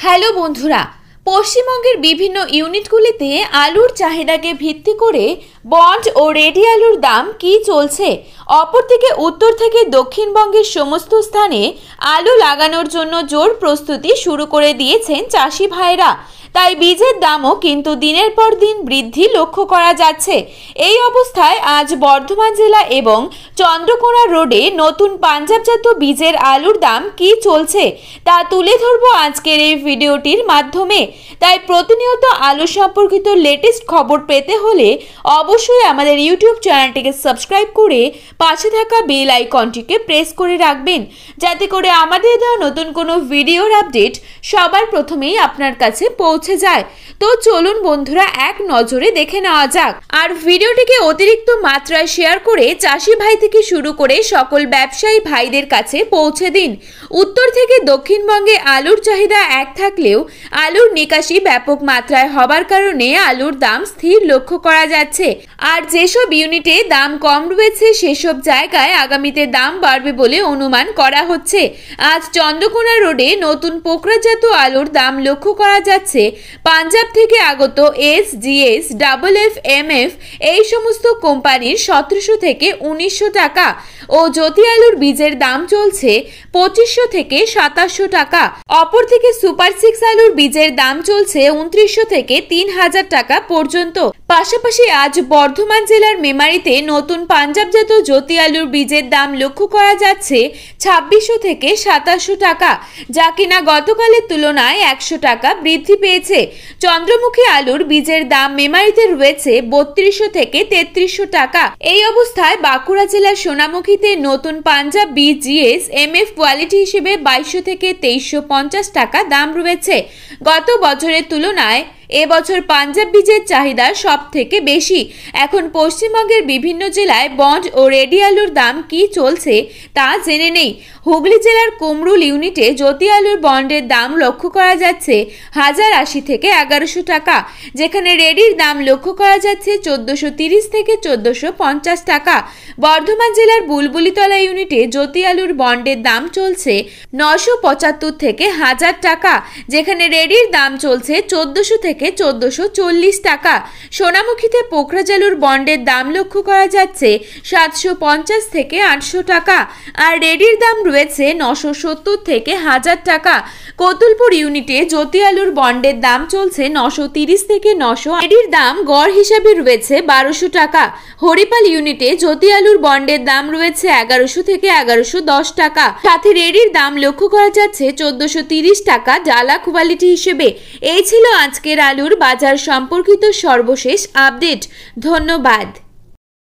Hello বন্ধুরা, পশ্চিমবঙ্গের বিভিন্ন ইউনিটগুলিতে আলুর চাহিদাকে ভিত্তি করে বন্ড ও রেডি আলুর দাম কি চলছে। অপরদিকে উত্তর থেকে দক্ষিণবঙ্গের সমস্ত স্থানে আলু লাগানোর জন্য জোর প্রস্তুতি শুরু করে দিয়েছেন চাষি ভাইরা। তাই বীজের দামও কিন্তু দিনের পর দিন বৃদ্ধি লক্ষ্য করা যাচ্ছে। এই অবস্থায় আজ বর্ধমান জেলা এবং চন্দ্রকোনা রোডে নতুন পাঞ্জাবজাত বীজের আলুর দাম কি চলছে তা তুলে ধরবো আজকের এই ভিডিওটির মাধ্যমে। তাই প্রতিনিয়ত আলু সম্পর্কিত লেটেস্ট খবর পেতে হলে অবশ্যই আমাদের ইউটিউব চ্যানেলটিকে সাবস্ক্রাইব করে পাশে থাকা বেল আইকনটিকে প্রেস করে রাখবেন, যাতে করে আমাদের দেওয়া নতুন কোনো ভিডিওর আপডেট সবার প্রথমেই আপনার কাছে পৌঁছে যায়। তো চলুন বন্ধুরা এক নজরে দেখে নেওয়া যাক। আর ভিডিওটিকে অতিরিক্ত মাত্রায় শেয়ার করে চাষি ভাই থেকে শুরু করে সকল ব্যবসায়ী ভাইদের কাছে পৌঁছে দিন। উত্তর থেকে দক্ষিণবঙ্গে আলুর চাহিদা এক থাকলেও আলুর নিকাশি ব্যাপক মাত্রায় হবার কারণে আলুর দাম স্থির লক্ষ্য করা যাচ্ছে। আর যেসব ইউনিটে দাম কম রয়েছে সেসব জায়গায় আগামীতে দাম বাড়বে বলে অনুমান করা হচ্ছে। আজ চন্দ্রকোনা রোডে নতুন পোকরাজাত আলুর দাম লক্ষ্য করা যাচ্ছে। পাঞ্জাব থেকে আগত SGS, FF, MF এই সমস্ত কোম্পানির 1700 থেকে 1900 টাকা ও জ্যোতি আলুর বীজের দাম চলছে 2500 থেকে 2700 টাকা। অপরদিকে সুপার 6 আলুর বীজের দাম চলছে 2900 থেকে 3000 টাকা পর্যন্ত। পাশাপাশি আজ বর্ধমান জেলার মেমারিতে নতুন পাঞ্জাবজাত জ্যোতি আলুর বীজের দাম লক্ষ্য করা যাচ্ছে 2600 থেকে 2700 টাকা, যা কিনা গতকালের তুলনায় 100 টাকা বৃদ্ধি পেয়েছে। চন্দ্রমুখী আলুর বীজের দাম মেমারিতে রয়েছে 3200 থেকে 3300 টাকা। এই অবস্থায় বাঁকুড়া জেলার সোনামুখীতে নতুন পাঞ্জাব বীজ GS MF কোয়ালিটি হিসেবে 2200 থেকে 2350 টাকা দাম রয়েছে। গত বছরের তুলনায় এবছর পাঞ্জাব বীজের চাহিদা সব থেকে বেশি। এখন পশ্চিমবঙ্গের বিভিন্ন জেলায় বন্ড ও রেডি আলুর দাম কি চলছে তা জেনে নেই। হুগলি জেলার কুমরুল ইউনিটে জ্যোতি আলুর বন্ডের দাম লক্ষ্য করা যাচ্ছে 1080 থেকে 1100 টাকা, যেখানে রেডির দাম লক্ষ্য করা যাচ্ছে 1430 থেকে 1450 টাকা। বর্ধমান জেলার বুলবুলিতলা ইউনিটে জ্যোতি আলুর বন্ডের দাম চলছে 975 থেকে 1000 টাকা, যেখানে রেডির দাম চলছে 1400 থেকে 1440 টাকা। সোনামুখীতে পোখরাজ আলুর বন্ডের দাম লক্ষ্য করা যাচ্ছে 750 থেকে 800 টাকা, আর রেডির দাম রয়েছে 970 থেকে 1000 টাকা। কতুলপুর ইউনিটে জ্যোতি আলুর বন্ডের দাম চলছে 930 থেকে 900, রেডির দাম গড় হিসাবে রয়েছে 1200 টাকা। হরিপাল ইউনিটে জ্যোতি আলুর বন্ডের দাম রয়েছে 1100 থেকে 1110 টাকা, সাথে রেডির দাম লক্ষ্য করা যাচ্ছে 1430 টাকা ডালা কোয়ালিটি হিসেবে। এই ছিল আজকের আলুর বাজার সম্পর্কিত সর্বশেষ আপডেট। ধন্যবাদ।